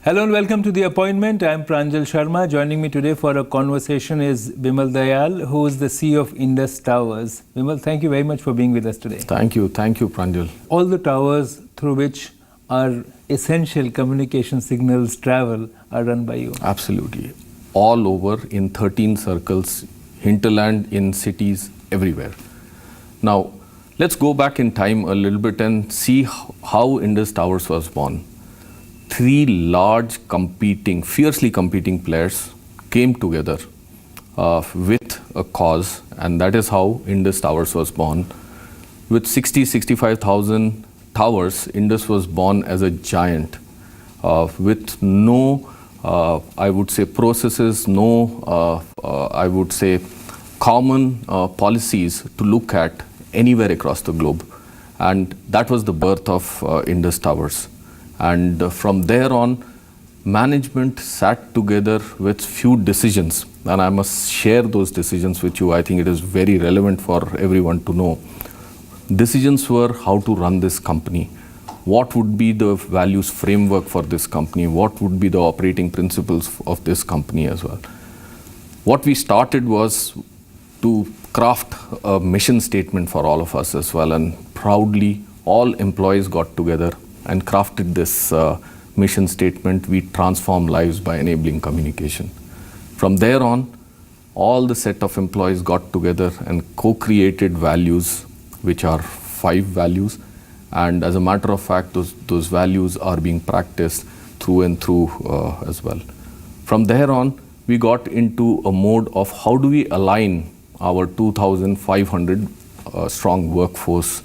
Hello and welcome to The Appointment. I am Pranjal Sharma. Joining me today for a conversation is Vimal Dayal, who is the CEO of Indus Towers. Vimal, thank you very much for being with us today. Thank you, Pranjal. All the towers through which our essential communication signals travel are run by you. Absolutely. All over in 13 circles, hinterland, in cities, everywhere. Now, let's go back in time a little bit and see how Indus Towers was born. Three large fiercely competing players came together with a cause, and that is how Indus Towers was born. With 65,000 towers, Indus was born as a giant with no, I would say, processes, no, I would say, common policies to look at anywhere across the globe. And that was the birth of Indus Towers. And from there on, management sat together with few decisions, and I must share those decisions with you. I think it is very relevant for everyone to know. Decisions were how to run this company, what would be the values framework for this company, what would be the operating principles of this company as well. What we started was to craft a mission statement for all of us as well, and proudly all employees got together and crafted this mission statement. We transform lives by enabling communication. From there on, all the set of employees got together and co-created values, which are 5 values. And as a matter of fact, those values are being practiced through and through as well. From there on, we got into a mode of how do we align our 2,500 strong workforce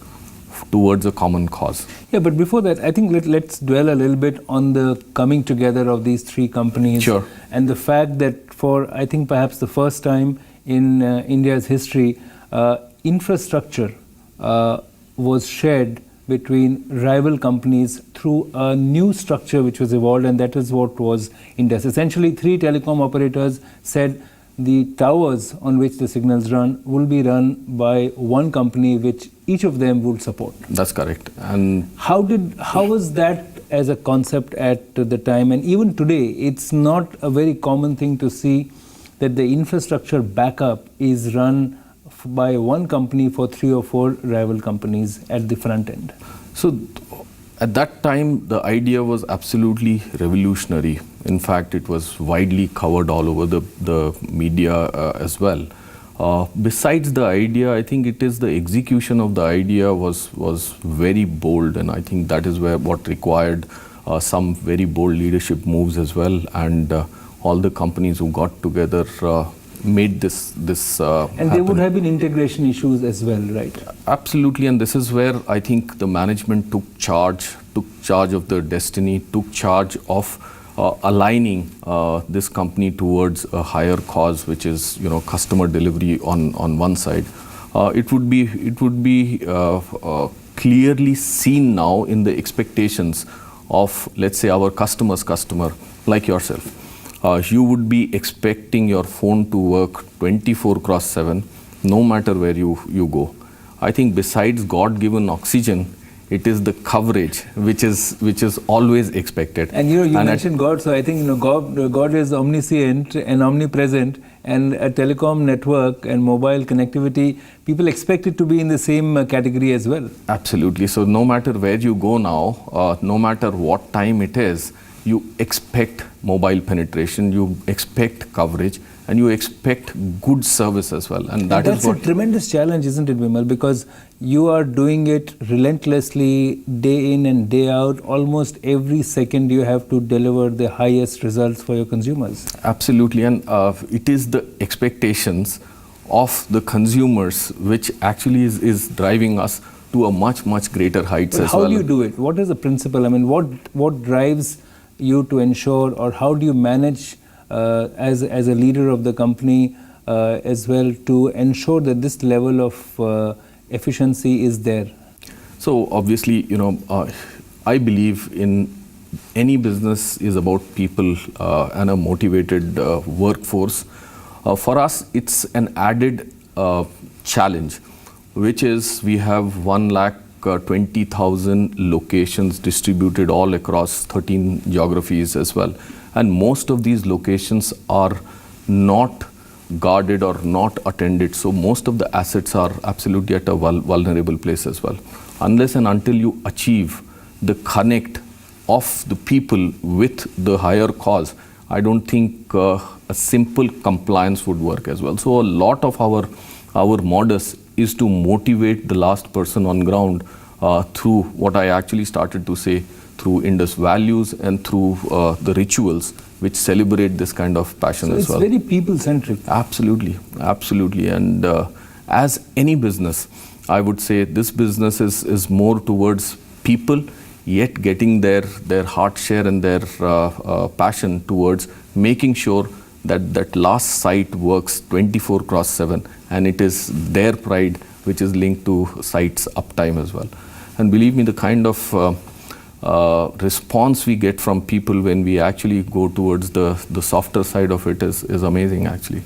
towards a common cause. Yeah, but before that, I think let's dwell a little bit on the coming together of these 3 companies. Sure. And the fact that for, I think, perhaps the first time in India's history, infrastructure was shared between rival companies through a new structure which was evolved, and that is what was Indus. Essentially, 3 telecom operators said the towers on which the signals run will be run by one company which each of them would support. That's correct. And how was that as a concept at the time? And even today, it's not a very common thing to see that the infrastructure backup is run by one company for 3 or 4 rival companies at the front end. So at that time, the idea was absolutely revolutionary. In fact, it was widely covered all over the media as well. Besides the idea, I think it is the execution of the idea was very bold, and I think that is what required some very bold leadership moves as well. And all the companies who got together made this and there would have been integration issues as well, right? Absolutely, and this is where I think the management took charge of the destiny, took charge of aligning this company towards a higher cause, which is customer delivery on one side. It would be clearly seen now in the expectations of, let's say, our customer like yourself. You would be expecting your phone to work 24/7, no matter where you go. I think besides God-given oxygen, it is the coverage which is always expected. And you mentioned God, so I think God is omniscient and omnipresent, and a telecom network and mobile connectivity, people expect it to be in the same category as well. Absolutely. So no matter where you go now, no matter what time it is, you expect mobile penetration, you expect coverage, and you expect good service as well. And that's a tremendous challenge, isn't it, Vimal? Because you are doing it relentlessly, day in and day out. Almost every second you have to deliver the highest results for your consumers. Absolutely, and it is the expectations of the consumers which actually is driving us to a much greater heights as well. How do you do it? What is the principle? I mean, what drives you to ensure, or how do you manage as a leader of the company as well to ensure that this level of efficiency is there? So obviously, I believe in any business is about people and a motivated workforce. For us, it's an added challenge, which is we have 1 lakh 20,000 locations distributed all across 13 geographies as well. And most of these locations are not guarded or not attended. So most of the assets are absolutely at a vulnerable place as well. Unless and until you achieve the connect of the people with the higher cause, I don't think a simple compliance would work as well. So a lot of our modus is to motivate the last person on ground through what I actually started to say, through Indus values and through the rituals which celebrate this kind of passion so as well. It's very people-centric. Absolutely, absolutely. And as any business, I would say this business is more towards people, yet getting their heart share and their passion towards making sure that that last site works 24/7, and it is their pride which is linked to site's uptime as well. And believe me, the kind of response we get from people when we actually go towards the softer side of it is amazing actually.